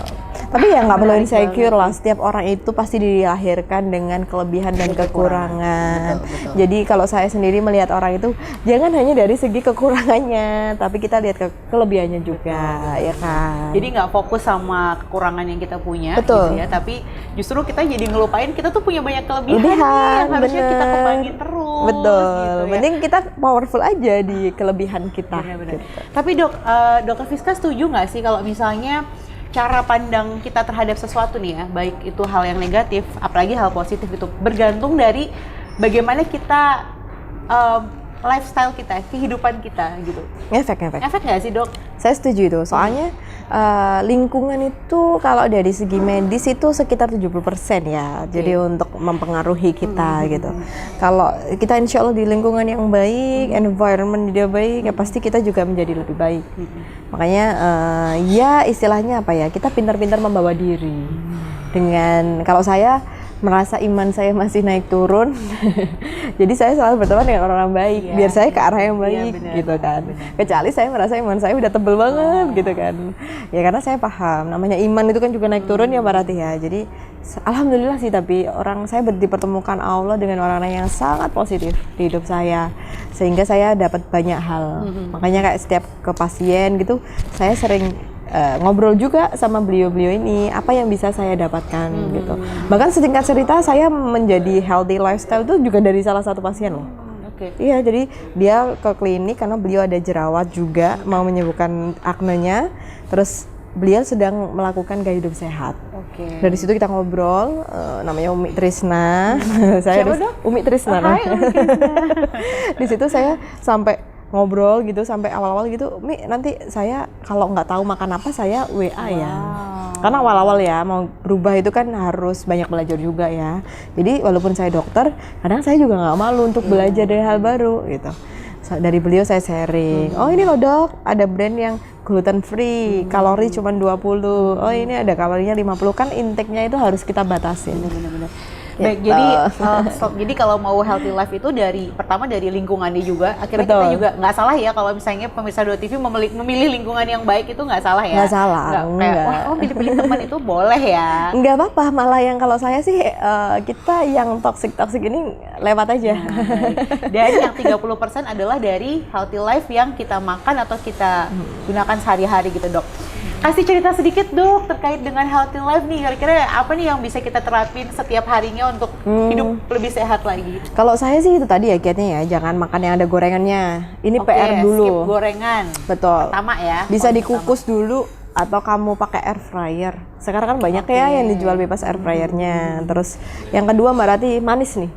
Tapi ya nggak perlu insecure lah. Setiap orang itu pasti dilahirkan dengan kelebihan dan kekurangan. Betul. Jadi kalau saya sendiri melihat orang itu jangan hanya dari segi kekurangannya, tapi kita lihat kelebihannya juga, ya kan? Jadi nggak fokus sama kekurangan yang kita punya, Betul. gitu ya. Tapi justru kita jadi ngelupain kita tuh punya banyak kelebihan nih, yang harusnya kita bener. kembangin terus. Betul. Gitu ya. Mending kita powerful aja di kelebihan kita. Benar-benar. Gitu. Tapi Dokter Fiska setuju nggak sih kalau misalnya cara pandang kita terhadap sesuatu nih ya, baik itu hal yang negatif, apalagi hal positif itu bergantung dari bagaimana kita lifestyle kita, kehidupan kita gitu. Efek. Efek nggak sih Dok? Saya setuju itu. Soalnya lingkungan itu kalau dari segi medis itu sekitar 70% ya. Jadi untuk mempengaruhi kita gitu. Kalau kita insya Allah di lingkungan yang baik, environment dia baik, ya pasti kita juga menjadi lebih baik. Makanya ya istilahnya apa ya, kita pintar-pintar membawa diri. Dengan kalau saya merasa iman saya masih naik turun. Jadi saya selalu berteman dengan orang-orang baik, biar saya ke arah yang baik, gitu kan. Kecuali saya merasa iman saya udah tebel banget, gitu kan. Ya karena saya paham, namanya iman itu kan juga naik turun ya Mbak Rati ya. Jadi alhamdulillah sih, tapi saya dipertemukan Allah dengan orang-orang yang sangat positif di hidup saya, sehingga saya dapat banyak hal. Makanya kayak setiap ke pasien gitu, saya sering ngobrol juga sama beliau-beliau ini, apa yang bisa saya dapatkan gitu. Bahkan singkat cerita, saya menjadi healthy lifestyle itu juga dari salah satu pasien loh. Iya, jadi dia ke klinik karena beliau ada jerawat juga, mau menyembuhkan aknenya, terus beliau sedang melakukan gaya hidup sehat. Dari situ kita ngobrol, namanya Umi Trisna. Siapa dong? Umi Trisna. Hai, Umi Trisna. Di situ saya sampai ngobrol gitu sampai awal-awal gitu, Mi nanti saya kalau nggak tahu makan apa saya WA ya. Karena awal-awal ya mau berubah itu kan harus banyak belajar juga ya. Jadi walaupun saya dokter, kadang saya juga nggak malu untuk belajar dari hal baru gitu. Dari beliau saya sharing, oh ini loh dok, ada brand yang gluten free, kalori cuma 20. Oh ini ada kalorinya 50, kan intake-nya itu harus kita batasin. Bener-bener. Baik, jadi kalau mau healthy life itu pertama dari lingkungannya juga. Akhirnya kita juga nggak salah ya kalau misalnya pemirsa 2TV memilih lingkungan yang baik, itu nggak salah ya. Nggak salah. Kayak, wah pilih-pilih teman itu boleh ya. Nggak apa-apa, malah yang kalau saya sih kita yang toxic ini lewat aja. Dan yang 30% adalah dari healthy life yang kita makan atau kita gunakan sehari-hari gitu dok. Kasih cerita sedikit dok terkait dengan healthy life nih, kira-kira apa nih yang bisa kita terapin setiap harinya untuk hidup lebih sehat lagi? Kalau saya sih itu tadi ya kiatnya ya, jangan makan yang ada gorengannya. Ini PR dulu. Skip gorengan. Betul. Pertama ya. Bisa dikukus dulu atau kamu pakai air fryer. Sekarang kan banyak ya yang dijual bebas air fryernya. Terus yang kedua Mbak Rati, manis nih.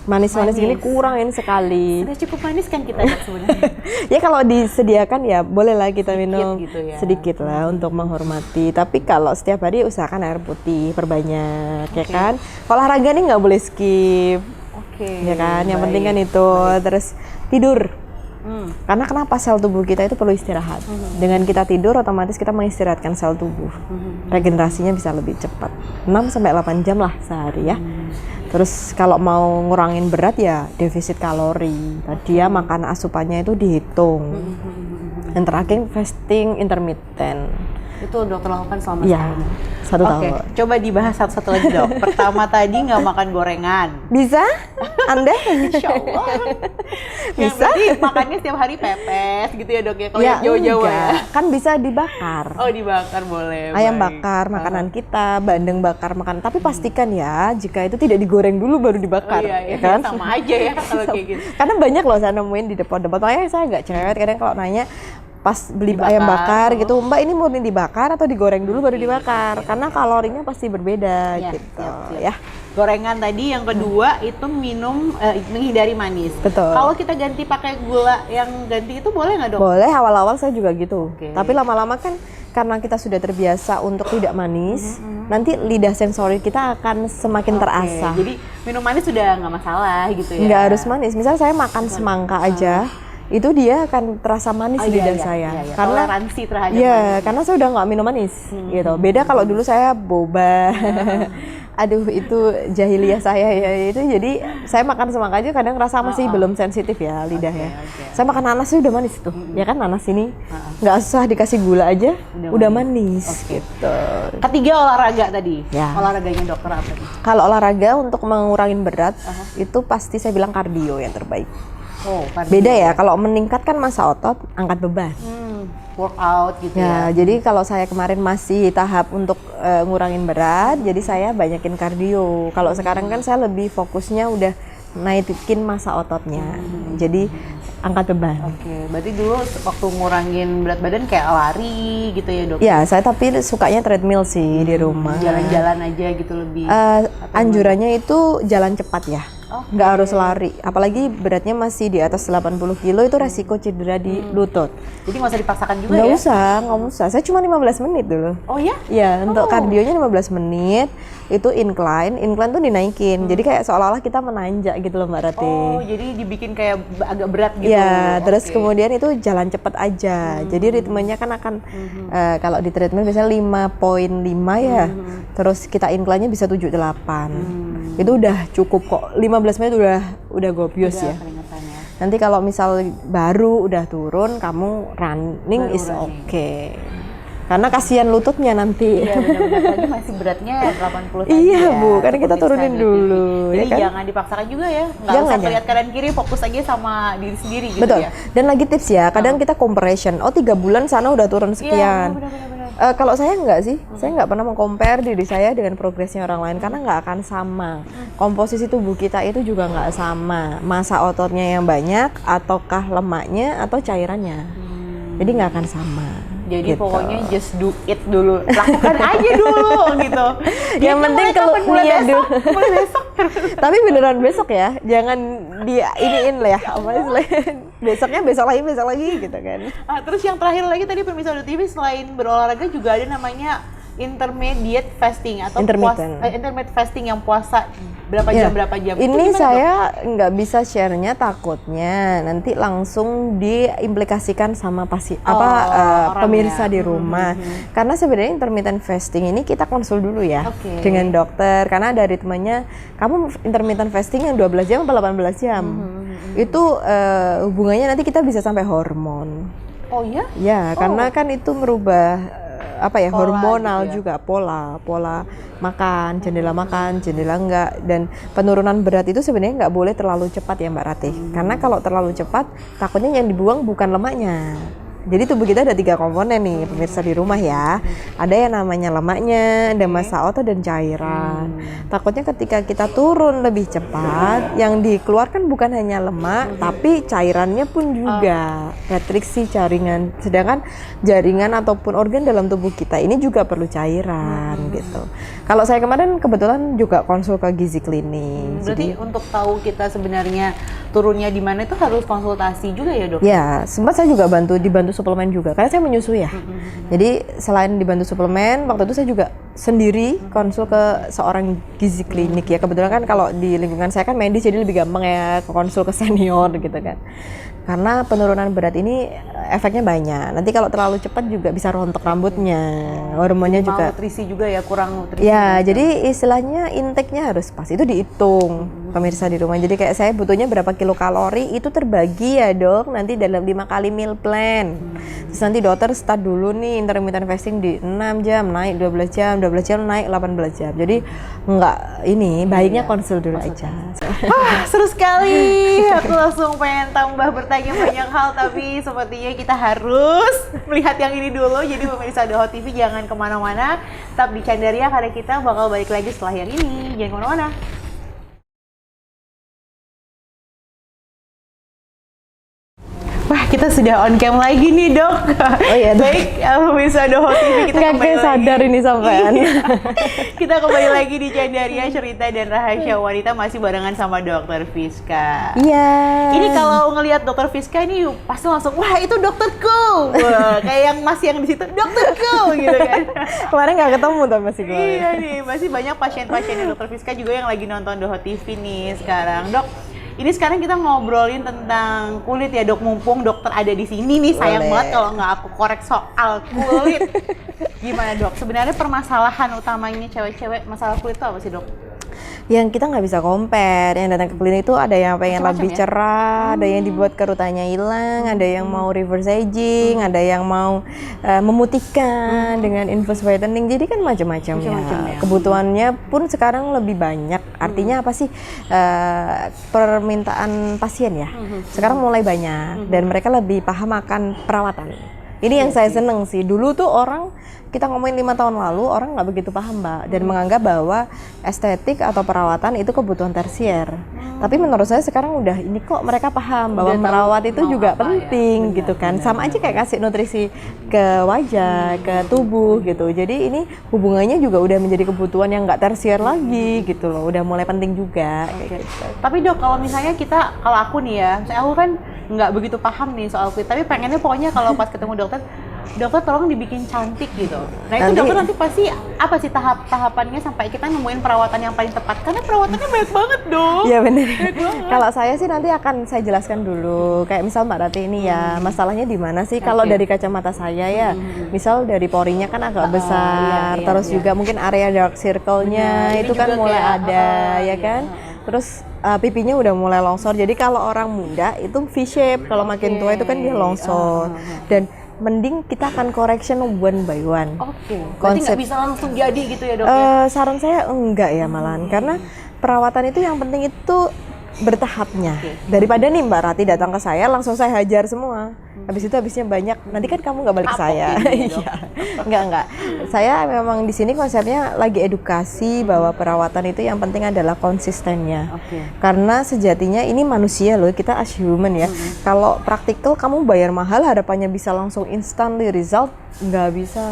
Manis-manis ini kurangin sekali. Sudah cukup manis kan kita sebenarnya. Ya kalau disediakan ya bolehlah kita minum gitu ya. sedikit lah untuk menghormati. Tapi kalau setiap hari usahakan air putih perbanyak, ya kan. Olahraga nih nggak boleh skip, ya kan. Yang penting kan itu. Terus tidur. Karena kenapa sel tubuh kita itu perlu istirahat. Dengan kita tidur otomatis kita mengistirahatkan sel tubuh. Regenerasinya bisa lebih cepat. 6-8 jam lah sehari ya. Terus kalau mau ngurangin berat ya defisit kalori. Tadi ya makan asupannya itu dihitung. Yang terakhir fasting intermittent. Itu dokter lakukan selama setahun. 1 tahun. Coba dibahas satu-satu lagi dok. Pertama tadi nggak makan gorengan. Bisa? Anda? Insya Allah. Bisa? Berarti makannya setiap hari pepes gitu ya dok ya? Kalau yang jauh-jauh ya? Kan bisa dibakar. Oh dibakar boleh. Ayam bakar makanan kita, bandeng bakar makanan. Tapi pastikan ya jika itu tidak digoreng dulu baru dibakar. Iya, ya kan? Sama aja ya kalau kayak gitu. Karena banyak loh saya nemuin di depan-depan. Makanya saya nggak cerewet kadang kalau nanya pas beli ayam bakar gitu, Mbak ini murni dibakar atau digoreng dulu baru dibakar? Karena kalorinya pasti berbeda gitu. Ya. Gorengan tadi, yang kedua itu menghindari manis. Betul. Kalau kita ganti pakai gula yang ganti itu boleh nggak dok? Boleh, awal-awal saya juga gitu. Tapi lama-lama kan karena kita sudah terbiasa untuk tidak manis, nanti lidah sensori kita akan semakin terasa. Jadi minum manis sudah nggak masalah gitu ya? Nggak harus manis. Misal saya makan semangka aja, itu dia akan terasa manis di lidah saya. Karena toleransi terhadap manis. Karena saya udah nggak minum manis gitu. Beda kalau dulu saya boba. Aduh itu jahiliyah saya ya itu. Jadi saya makan semangka aja kadang rasa masih belum sensitif ya lidah ya. Saya makan nanas udah manis tuh. Ya kan nanas ini nggak usah dikasih gula aja udah manis gitu. Ketiga olahraga tadi. Olahraganya dokter apa nih? Kalau olahraga untuk mengurangin berat itu pasti saya bilang kardio yang terbaik. Beda ya, kalau meningkatkan massa otot, angkat beban. Workout gitu ya. Jadi kalau saya kemarin masih tahap untuk ngurangin berat, jadi saya banyakin kardio. Kalau sekarang kan saya lebih fokusnya udah naikin massa ototnya. Jadi angkat beban. Berarti dulu waktu ngurangin berat badan kayak lari gitu ya dok? Ya, saya tapi sukanya treadmill sih di rumah. Jalan-jalan aja gitu lebih. Anjurannya itu jalan cepat ya. nggak harus lari. Apalagi beratnya masih di atas 80 kilo itu resiko cedera di lutut. Jadi nggak usah dipaksakan juga Nggak ya? nggak usah. Saya cuma 15 menit dulu. Oh ya? Iya, untuk kardionya 15 menit, itu incline tuh dinaikin. Jadi kayak seolah-olah kita menanjak gitu loh Mbak Rati. Oh, jadi dibikin kayak agak berat gitu. Iya, terus Oke. kemudian itu jalan cepet aja. Jadi ritmenya kan akan kalau di treadmill biasanya 5.5 ya. Terus kita incline-nya bisa 7-8. Itu udah cukup kok. 15 menit udah gobios Udah ya. keringetannya. Nanti kalau misal baru udah turun, kamu running Baru is running. okay. Karena kasihan lututnya nanti. Iya benar-benar lagi masih beratnya 80 tadi Iya, ya, Bu, karena kita seperti turunin standar dulu, TV. Jadi ya kan? jangan dipaksakan juga ya. Nggak Jangan, usah jangan. lihat kanan kiri, fokus aja sama diri sendiri gitu Betul. ya. Dan lagi tips ya, kadang kita comparison. Oh 3 bulan sana udah turun Iya, sekian. benar-benar. Kalau saya enggak sih, saya nggak pernah meng-compare diri saya dengan progresnya orang lain karena nggak akan sama. Komposisi tubuh kita itu juga nggak sama. Massa ototnya yang banyak, ataukah lemaknya, atau cairannya. Jadi nggak akan sama. Jadi gitu. pokoknya just do it dulu, lakukan aja dulu gitu. Yang penting kalau mulai niat besok, dulu. mulai besok. Tapi beneran besok ya, jangan iniin lah ya, apa istilahnya. besok lagi gitu kan. Terus yang terakhir lagi tadi pemirsa Udah TV, selain berolahraga juga ada namanya intermediate fasting atau intermittent fasting yang puasa berapa jam berapa jam. Itu Ini gimana, saya nggak bisa share-nya, takutnya nanti langsung diimplikasikan sama pemirsa di rumah. Karena sebenarnya intermittent fasting ini kita konsul dulu ya dengan dokter, karena ada ritmenya. Kamu intermittent fasting yang 12 jam atau 18 jam. Itu hubungannya nanti kita bisa sampai hormon. Oh ya? Ya, karena kan itu merubah Pola hormonal gitu ya? juga, pola makan, jendela enggak, dan penurunan berat itu sebenarnya nggak boleh terlalu cepat ya Mbak Ratih. Karena kalau terlalu cepat takutnya yang dibuang bukan lemaknya. Jadi tubuh kita ada 3 komponen nih pemirsa di rumah ya. Ada yang namanya lemaknya, ada massa otot dan cairan. Takutnya ketika kita turun lebih cepat, yang dikeluarkan bukan hanya lemak, tapi cairannya pun juga. Matriksi jaringan. Sedangkan jaringan ataupun organ dalam tubuh kita ini juga perlu cairan gitu. Kalau saya kemarin kebetulan juga konsul ke gizi klinik. Berarti untuk tahu kita sebenarnya turunnya di mana itu harus konsultasi juga ya, Dok? Ya, sempat saya juga dibantu suplemen juga, karena saya menyusui ya. Jadi selain dibantu suplemen, waktu itu saya juga sendiri konsul ke seorang gizi klinik ya. Kebetulan kan kalau di lingkungan saya kan medis, jadi lebih gampang ya konsul ke senior gitu kan. Karena penurunan berat ini efeknya banyak. Nanti kalau terlalu cepat juga bisa rontok rambutnya, hormonnya juga. Nutrisi juga ya, kurang nutrisi. Ya, jadi istilahnya intake-nya harus pas. Itu dihitung pemirsa di rumah. Jadi kayak saya butuhnya berapa kilokalori itu terbagi ya Dok, nanti dalam 5 kali meal plan. Terus nanti dokter start dulu nih intermittent fasting di 6 jam, naik 12 jam, 12 jam naik 18 jam. Jadi baiknya konsul dulu aja. Seru sekali. Aku langsung pengen tambah bertanya banyak hal, tapi sepertinya kita harus melihat yang ini dulu. Jadi pemirsa Doho TV jangan kemana-mana, tetap di Candaria karena kita bakal balik lagi setelah yang ini. Jangan kemana-mana. Wah, kita sudah on cam lagi nih, Dok. Oh iya, Dok. Baik, pemirsa Doho TV, kita Nggak kembali kayak sadar lagi. ini sampean. Kita kembali lagi di Candaria, cerita dan rahasia wanita, masih barengan sama Dokter Fiska. Iya. Ini kalau ngelihat Dokter Fiska ini pasti langsung, wah itu dokterku. Wah, kayak yang masih yang di situ, dokterku gitu kan. Kemarin nggak ketemu tuh masih gue. Iya nih, masih banyak pasien-pasiennya Dokter Fiska juga yang lagi nonton Doho TV nih sekarang. Dok, ini sekarang kita ngobrolin tentang kulit ya Dok, mumpung dokter ada di sini nih. Sayang Boleh. banget kalau nggak aku korek soal kulit. Gimana Dok? Sebenarnya permasalahan utamanya cewek-cewek masalah kulit itu apa sih Dok? Yang kita nggak bisa compare, yang datang ke klinik itu ada yang pengen Macam-macam lebih ya? cerah, ada yang dibuat kerutannya hilang, ada yang mau reverse aging, ada yang mau memutihkan dengan infus whitening. Jadi kan macam-macam ya. Kebutuhannya pun sekarang lebih banyak. Artinya apa sih, permintaan pasien ya? Sekarang mulai banyak dan mereka lebih paham akan perawatan. Ini yang saya seneng sih. Dulu tuh orang, kita ngomongin 5 tahun lalu, orang nggak begitu paham Mbak, dan menganggap bahwa estetik atau perawatan itu kebutuhan tersier. Tapi menurut saya sekarang udah, ini kok mereka paham bahwa merawat itu juga penting gitu kan. Sama aja kayak kasih nutrisi ke wajah, ke tubuh gitu. Jadi ini hubungannya juga udah menjadi kebutuhan yang nggak tersier lagi gitu loh. Udah mulai penting juga kayak gitu. Tapi Dok, kalau misalnya kalau aku nih ya, saya aku kan nggak begitu paham nih soal kulit, tapi pengennya pokoknya kalau pas ketemu dokter tolong dibikin cantik gitu. Nah itu dokter nanti pasti apa sih tahapannya sampai kita nemuin perawatan yang paling tepat? Karena perawatannya banyak banget dong. Iya benar. Kalau saya sih nanti akan saya jelaskan dulu. Kayak misal Mbak Rati ini ya, masalahnya di mana sih? Kalau dari kacamata saya ya, misal dari porinya kan agak besar, terus juga mungkin area dark circle-nya itu kan mulai ada, ya kan? Terus pipinya udah mulai longsor. Jadi kalau orang muda itu V-shape, kalau makin tua itu kan dia longsor. Dan mending kita akan correction one by one. Berarti nggak bisa langsung jadi gitu ya Dok? Saran saya enggak ya malahan, karena perawatan itu yang penting itu bertahapnya. Daripada nih Mbak Rati datang ke saya langsung saya hajar semua. Habisnya banyak, nanti kan kamu nggak balik ke saya. Iya, enggak. Saya memang di sini konsepnya lagi edukasi bahwa perawatan itu yang penting adalah konsistennya. Karena sejatinya ini manusia loh, kita as human ya. Kalau praktikal kamu bayar mahal harapannya bisa langsung instantly result, nggak bisa.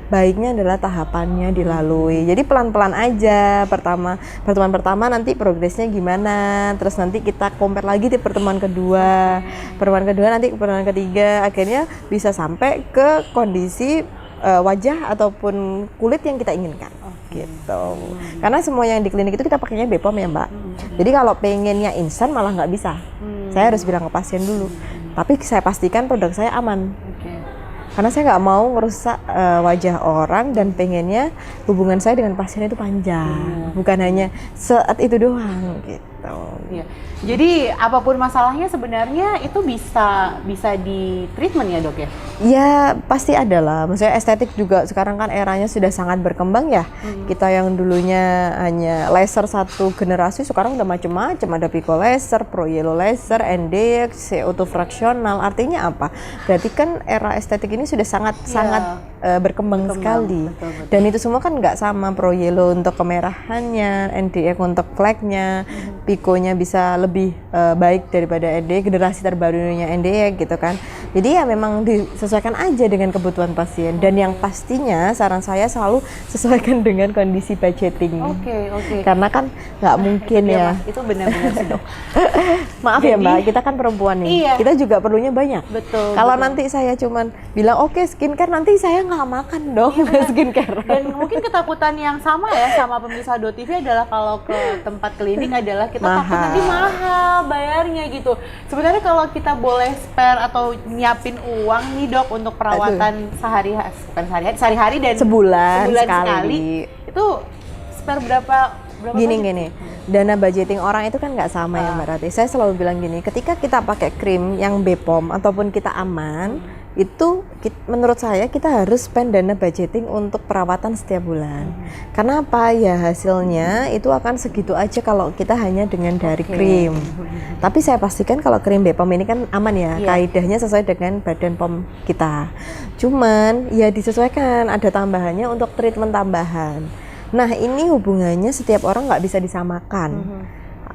Baiknya adalah tahapannya dilalui. Jadi pelan-pelan aja. Pertemuan pertama nanti progresnya gimana. Terus nanti kita compare lagi di pertemuan kedua. Pertemuan kedua nanti pertemuan ketiga. Akhirnya bisa sampai ke kondisi wajah ataupun kulit yang kita inginkan. Gitu. Karena semua yang di klinik itu kita pakainya BPOM ya Mbak. Jadi kalau pengennya instan malah nggak bisa. Saya harus bilang ke pasien dulu. Tapi saya pastikan produk saya aman. Karena saya nggak mau merusak wajah orang dan pengennya hubungan saya dengan pasien itu panjang, bukan hanya saat itu doang gitu. Iya. Jadi apapun masalahnya sebenarnya itu bisa di treatment ya Dok ya? Ya pasti ada lah. Maksudnya estetik juga sekarang kan eranya sudah sangat berkembang ya. Kita yang dulunya hanya laser satu generasi sekarang udah macam-macam. Ada pico laser, pro yellow laser, NDX, CO2 fraksional. Artinya apa? Berarti kan era estetik ini sudah sangat berkembang sekali. Betul. Dan itu semua kan nggak sama, pro yellow untuk kemerahannya, NDX untuk flagnya, piconya bisa lebih baik daripada NDX, generasi terbarunya NDX gitu kan. Jadi ya memang disesuaikan aja dengan kebutuhan pasien. Dan yang pastinya saran saya selalu sesuaikan dengan kondisi budgeting. Oke. Karena kan nggak mungkin ya. Itu benar-benar sih Dok. Maaf ya Mbak, kita kan perempuan nih. Iya. Kita juga perlunya banyak. Betul. Kalau nanti saya cuman bilang oke, skincare, nanti saya nggak makan dong skincare. Dan mungkin ketakutan yang sama ya sama pemirsa DoTV adalah kalau ke tempat klinik adalah kita takut nanti mahal bayarnya gitu. Sebenarnya kalau kita boleh spare atau nyiapin uang nih Dok untuk perawatan sehari-hari dan sebulan sekali itu spare berapa gini, dana budgeting orang itu kan nggak sama ya Mbak Rati. Saya selalu bilang gini, ketika kita pakai krim yang BPOM ataupun kita aman, itu menurut saya kita harus spend dana budgeting untuk perawatan setiap bulan. Karena apa? Ya hasilnya itu akan segitu aja kalau kita hanya dengan dari krim. Tapi saya pastikan kalau krim BPOM ini kan aman ya, kaidahnya sesuai dengan badan POM kita. Cuman ya disesuaikan, ada tambahannya untuk treatment tambahan. Nah ini hubungannya setiap orang nggak bisa disamakan.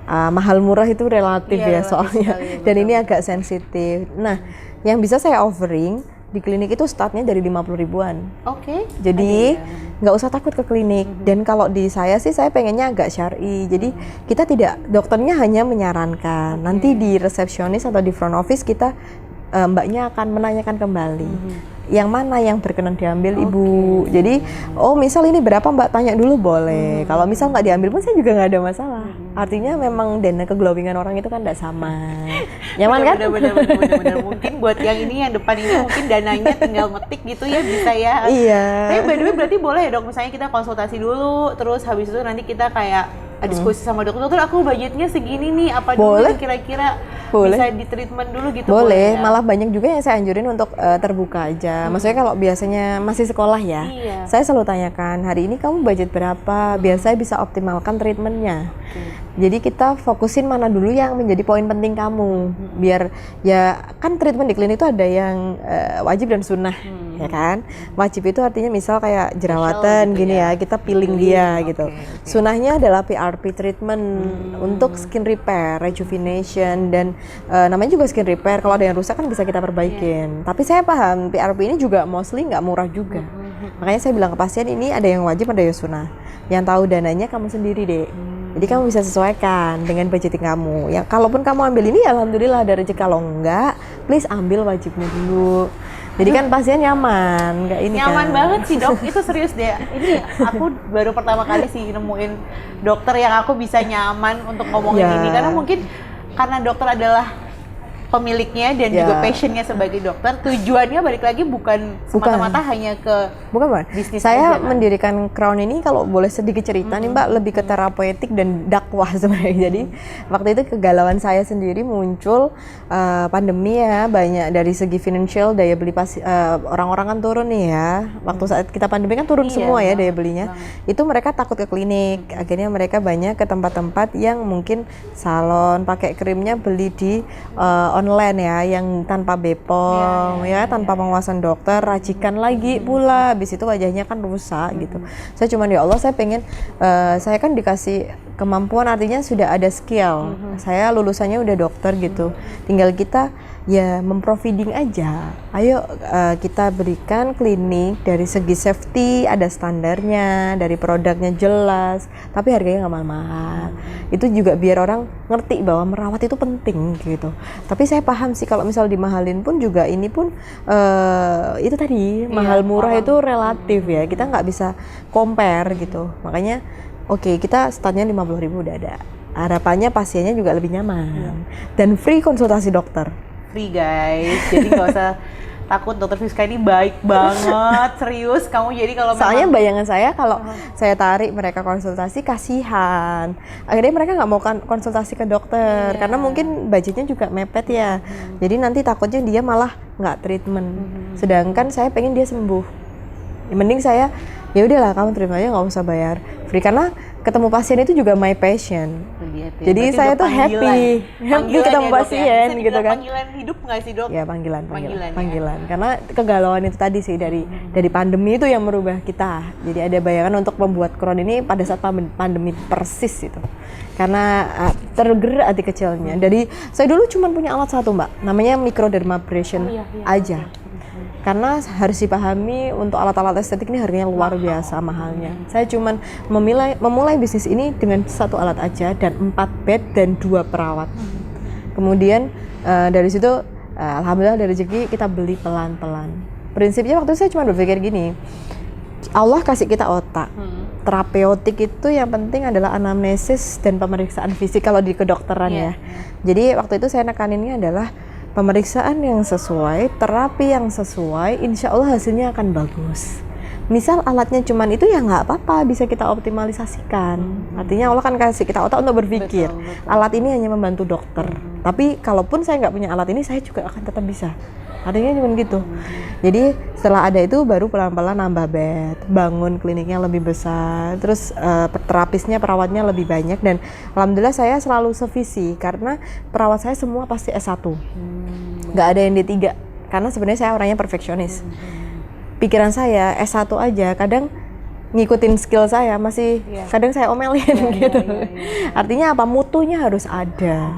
Mahal murah itu relatif ya soalnya. Dan ini agak sensitif. Nah yang bisa saya offering di klinik itu startnya dari 50 ribuan. Jadi nggak usah takut ke klinik. Dan kalau di saya sih saya pengennya agak syar'i. Jadi kita dokternya hanya menyarankan. Nanti di resepsionis atau di front office kita mbaknya akan menanyakan kembali. Yang mana yang berkenan diambil Ibu. Jadi, misal ini berapa Mbak, tanya dulu boleh. Kalau misal nggak diambil pun saya juga nggak ada masalah. Artinya memang dana keglowingan orang itu kan nggak sama. Nyaman kan? Bener. Mungkin buat yang ini, yang depan ini mungkin dananya tinggal ngetik gitu ya, bisa ya. Iya. Tapi by the way berarti boleh ya Dok, misalnya kita konsultasi dulu, terus habis itu nanti kita kayak diskusi sama dokter, aku budgetnya segini nih, apa dulu yang kira-kira Boleh. bisa di treatment dulu gitu? Boleh, ya? malah banyak juga yang saya anjurin untuk terbuka aja. Maksudnya kalau biasanya masih sekolah ya, Iya. saya selalu tanyakan, hari ini kamu budget berapa, biar saya bisa optimalkan treatmentnya. Jadi kita fokusin mana dulu yang menjadi poin penting kamu, biar ya kan treatment di klinik itu ada yang wajib dan sunnah, ya kan? Wajib itu artinya misal kayak jerawatan gitu gini ya, kita peeling dia gitu. oke. Sunnahnya adalah PRP treatment untuk skin repair, rejuvenation dan namanya juga skin repair. Kalau ada yang rusak kan bisa kita perbaikin. Tapi saya paham PRP ini juga mostly nggak murah juga. Makanya saya bilang ke pasien ini ada yang wajib, ada yang sunnah. Yang tahu dananya kamu sendiri deh. Jadi kamu bisa sesuaikan dengan budgeting kamu. Yang kalaupun kamu ambil ini, alhamdulillah ada rezeki. Kalau enggak, please ambil wajibnya dulu. Jadi kan pasien nyaman, nggak ini Nyaman kan. banget sih dok, itu serius deh. Ini aku baru pertama kali sih nemuin dokter yang aku bisa nyaman untuk ngomongin Ya. ini. Karena mungkin karena dokter adalah pemiliknya dan Ya. juga passionnya sebagai dokter, tujuannya balik lagi bukan semata-mata hanya ke Bukan, Mbak. bisnis Saya aja, kan? mendirikan Crown ini kalau boleh sedikit cerita nih, Mbak, lebih ke terapeutik dan dakwah sebenarnya. Jadi waktu itu kegalauan saya sendiri muncul pandemi ya, banyak dari segi financial daya beli orang-orang kan turun nih ya. Waktu saat kita pandemi kan turun Iya, semua ya daya banget, belinya. Itu mereka takut ke klinik. Akhirnya mereka banyak ke tempat-tempat yang mungkin salon, pakai krimnya beli di online ya, yang tanpa BPOM ya, tanpa pengawasan dokter, racikan lagi pula. Habis itu wajahnya kan rusak gitu. Saya cuman ya Allah, saya pengen saya kan dikasih kemampuan, artinya sudah ada skill. Saya lulusannya udah dokter gitu. Tinggal kita ya memproviding aja. Ayo kita berikan klinik dari segi safety ada standarnya, dari produknya jelas, tapi harganya nggak mahal-mahal. Itu juga biar orang ngerti bahwa merawat itu penting gitu. Tapi saya paham sih kalau misal dimahalin pun juga ini pun itu tadi mahal murah itu relatif ya. Kita nggak bisa compare gitu. Makanya oke, kita startnya 50.000 udah ada. Harapannya pasiennya juga lebih nyaman dan free konsultasi dokter. Free guys, jadi nggak usah takut, dokter Fiska ini baik banget, serius kamu. Jadi kalau Soalnya memang bayangan saya kalau saya tarik mereka konsultasi, kasihan. Akhirnya mereka nggak mau konsultasi ke dokter karena mungkin budgetnya juga mepet ya. Jadi nanti takutnya dia malah nggak treatment. Sedangkan saya pengen dia sembuh. Ya, mending saya ya udahlah kamu terima aja, nggak usah bayar free, karena ketemu pasien itu juga my passion. lihat ya. Jadi Berarti saya udah tuh happy Panggilan ketemu ya, Dok, pasien ya? Bisa gitu dibilang kan. Panggilan hidup nggak sih dok? Ya panggilan. Ya? Karena kegalauan itu tadi sih dari pandemi itu yang merubah kita. Jadi ada bayangan untuk membuat Crown ini pada saat pandemi persis itu. Karena tergerak hati kecilnya. Dari saya dulu cuma punya alat satu, Mbak, namanya microdermabrasion aja. Karena harus dipahami untuk alat-alat estetik ini harganya luar biasa mahalnya. Saya cuman memulai bisnis ini dengan satu alat aja dan 4 bed dan 2 perawat. Kemudian dari situ alhamdulillah dari rezeki kita beli pelan-pelan. Prinsipnya waktu itu saya cuma berpikir gini, Allah kasih kita otak. Terapeutik itu yang penting adalah anamnesis dan pemeriksaan fisik kalau di kedokteran ya. Jadi waktu itu saya nekaninnya adalah pemeriksaan yang sesuai, terapi yang sesuai, insya Allah hasilnya akan bagus. Misal alatnya cuman itu ya nggak apa-apa, bisa kita optimalisasikan. Artinya Allah kan kasih kita otak untuk berpikir. Betul. Alat ini hanya membantu dokter. Tapi kalaupun saya nggak punya alat ini, saya juga akan tetap bisa. Artinya cuma gitu. Jadi setelah ada itu baru pelan-pelan nambah bed, bangun kliniknya lebih besar, terus terapisnya, perawatnya lebih banyak, dan alhamdulillah saya selalu sevisi karena perawat saya semua pasti S1. Nggak ada yang D3 karena sebenarnya saya orangnya perfeksionis. Pikiran saya S1 aja kadang ngikutin skill saya masih kadang saya omelin gitu. Artinya apa? Mutunya harus ada.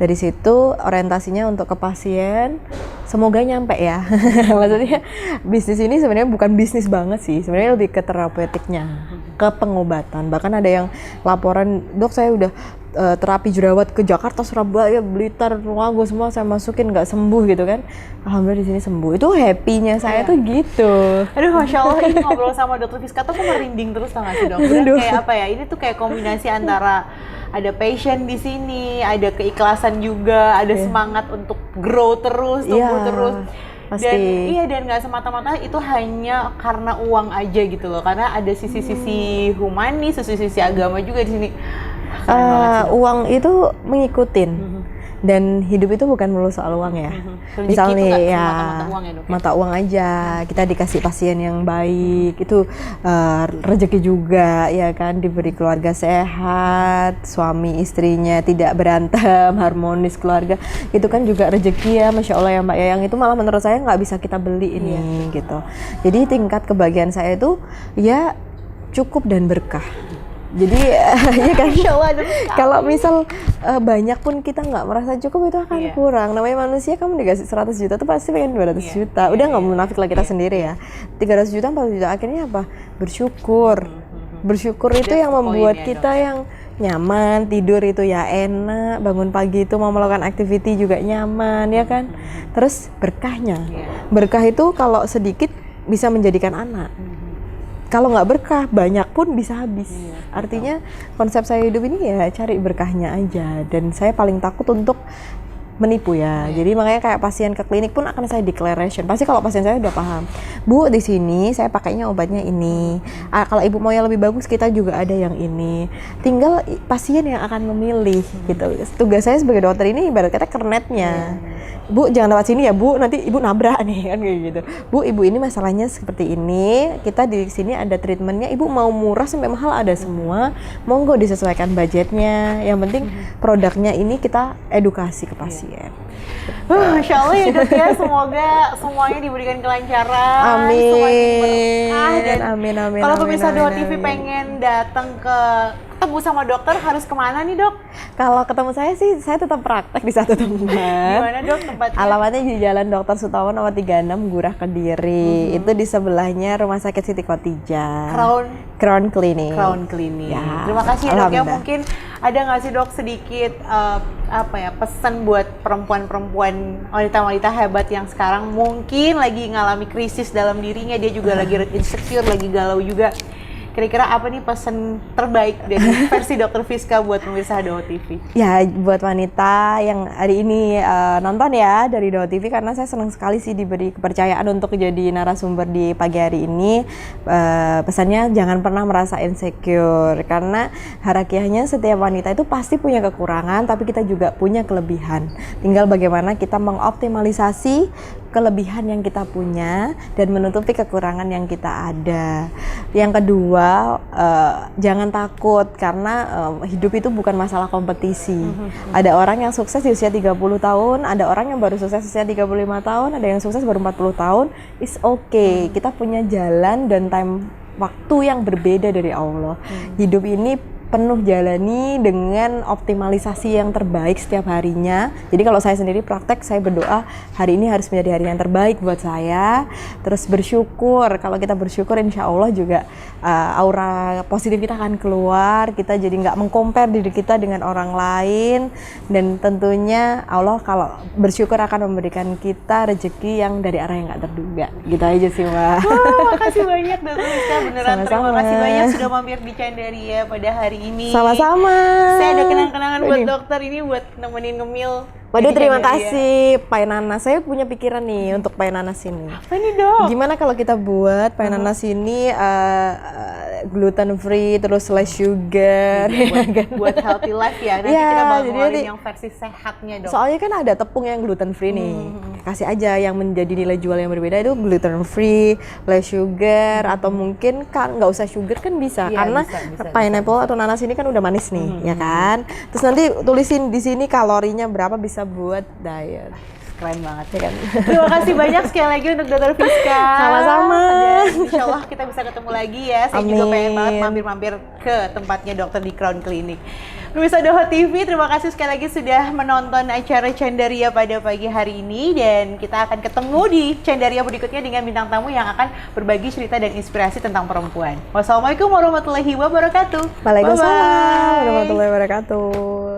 Dari situ orientasinya untuk ke pasien, semoga nyampe ya. Maksudnya bisnis ini sebenarnya bukan bisnis banget sih, sebenarnya lebih ke terapeutiknya, ke pengobatan. Bahkan ada yang laporan, dok saya udah terapi jerawat ke Jakarta, Surabaya, Blitar, Rogo semua saya masukin nggak sembuh gitu kan. Alhamdulillah di sini sembuh. Itu happy-nya saya tuh gitu. Aduh, Masya Allah, ini ngobrol sama dokter Fiska tuh merinding terus, tau gak sih dok? Bener kayak apa ya, ini tuh kayak kombinasi antara ada passion di sini, ada keikhlasan juga, ada semangat untuk grow terus, tumbuh terus. Pasti. Dan nggak semata-mata itu hanya karena uang aja gitu loh, karena ada sisi-sisi humanis, sisi-sisi agama juga di sini. keren banget sih, Dok. Uang itu ngikutin. Dan hidup itu bukan melulu soal uang ya. Rezeki Misal itu nih nggak ya semata-mata uang ya, Dok, ya? mata uang aja, kita dikasih pasien yang baik itu rezeki juga ya kan, diberi keluarga sehat, suami istrinya tidak berantem, harmonis keluarga, itu kan juga rezeki ya, Masya Allah ya Mbak ya. Yang itu malah menurut saya nggak bisa kita beli ini gitu. Jadi tingkat kebahagiaan saya itu ya cukup dan berkah. Jadi ya kan, kalau misal banyak pun kita nggak merasa cukup, itu akan kurang. Namanya manusia, kamu dikasih 100 juta tuh pasti pengen 200 juta. Udah nggak munafik lah kita sendiri ya. 300 juta, 400 juta, akhirnya apa? Bersyukur. Bersyukur itu yang membuat kita yang nyaman, tidur itu ya enak, bangun pagi itu mau melakukan activity juga nyaman ya kan. Terus berkahnya, berkah itu kalau sedikit bisa menjadikan anak. Kalau nggak berkah, banyak pun bisa habis. Artinya konsep saya hidup ini ya cari berkahnya aja. Dan saya paling takut untuk menipu ya. Jadi makanya kayak pasien ke klinik pun akan saya declaration. Pasti kalau pasien saya udah paham, Bu di sini saya pakainya obatnya ini. Kalau ibu mau yang lebih bagus, kita juga ada yang ini. Tinggal pasien yang akan memilih gitu. Tugas saya sebagai dokter ini ibarat kata kernetnya. Bu jangan lewat sini ya Bu, nanti ibu nabrak nih kan kayak gitu. Bu, ibu ini masalahnya seperti ini, kita di sini ada treatmentnya, ibu mau murah sampai mahal ada semua, monggo disesuaikan budgetnya, yang penting produknya ini kita edukasi ke pasien. Masya Allah ya Dok ya, semoga semuanya diberikan kelancaran, Amin. berkah, dan Amin. kalau pemirsa Doho Amin. TV pengen datang ke ketemu sama dokter harus kemana nih Dok? Kalau ketemu saya sih, saya tetap praktek di satu tempat. Gimana Dok tempatnya? Alamatnya di Jalan Dr. Sutomo nomor 36 Gurah Kediri. Itu di sebelahnya Rumah Sakit Siti Khotijah. Crown Clinic. Crown Clinic. Ya, Terima kasih ya Dok ya. alhamdulillah. Mungkin ada nggak sih Dok sedikit pesan buat perempuan-perempuan, wanita-wanita hebat yang sekarang mungkin lagi ngalami krisis dalam dirinya, dia juga lagi insecure, lagi galau juga. Kira-kira apa nih pesan terbaik dari versi Dokter Fiska buat pemirsa Doho TV? Ya, buat wanita yang hari ini nonton ya dari Doho TV, karena saya senang sekali sih diberi kepercayaan untuk jadi narasumber di pagi hari ini. Pesannya jangan pernah merasa insecure, karena harakiahnya setiap wanita itu pasti punya kekurangan, tapi kita juga punya kelebihan. Tinggal bagaimana kita mengoptimalisasi kelebihan yang kita punya dan menutupi kekurangan yang kita ada. Yang kedua, jangan takut, karena hidup itu bukan masalah kompetisi. Ada orang yang sukses di usia 30 tahun, ada orang yang baru sukses usia 35 tahun, ada yang sukses baru 40 tahun. It's okay. Kita punya jalan dan waktu yang berbeda dari Allah. Hidup ini penuh jalani dengan optimalisasi yang terbaik setiap harinya. Jadi kalau saya sendiri praktek, saya berdoa hari ini harus menjadi hari yang terbaik buat saya. Terus bersyukur, kalau kita bersyukur insya Allah juga aura positif kita akan keluar. Kita jadi nggak mengcompare diri kita dengan orang lain. Dan tentunya Allah kalau bersyukur akan memberikan kita rezeki yang dari arah yang nggak terduga. Gitu aja sih Mbak. Makasih banyak Dokter Fiska, beneran Sama-sama. terima kasih banyak sudah mampir di Chandaria pada hari ini. Sama-sama. Saya ada kenang-kenangan buat dokter ini buat nemenin ngemil. Waduh, di terima Chandaria. kasih Pai Nanas. Saya punya pikiran nih untuk Pai Nanas ini. Apa nih Dok? Gimana kalau kita buat Pai Nanas ini gluten free, terus less sugar. buat healthy life ya. Nanti Iya, kita bakal jadi ngeluarin nanti- yang versi sehatnya Dok. Soalnya kan ada tepung yang gluten free nih. Kasih aja yang menjadi nilai jual yang berbeda itu gluten free, less sugar, atau mungkin kan nggak usah sugar kan bisa, Iya, karena bisa. pineapple atau nanas ini kan udah manis nih, ya kan. Terus nanti tulisin di sini kalorinya berapa, bisa buat diet. Keren banget. Ya kan? Terima kasih banyak sekali lagi untuk Dokter Fiska. Sama-sama. Dan insya Allah kita bisa ketemu lagi ya. Saya juga Amin. pengen banget mampir-mampir ke tempatnya dokter di Crown Clinic. Pemirsa Doho TV, terima kasih sekali lagi sudah menonton acara Chandaria pada pagi hari ini. Dan kita akan ketemu di Chandaria berikutnya dengan bintang tamu yang akan berbagi cerita dan inspirasi tentang perempuan. Wassalamualaikum warahmatullahi wabarakatuh. Waalaikumsalam Bye-bye. warahmatullahi wabarakatuh.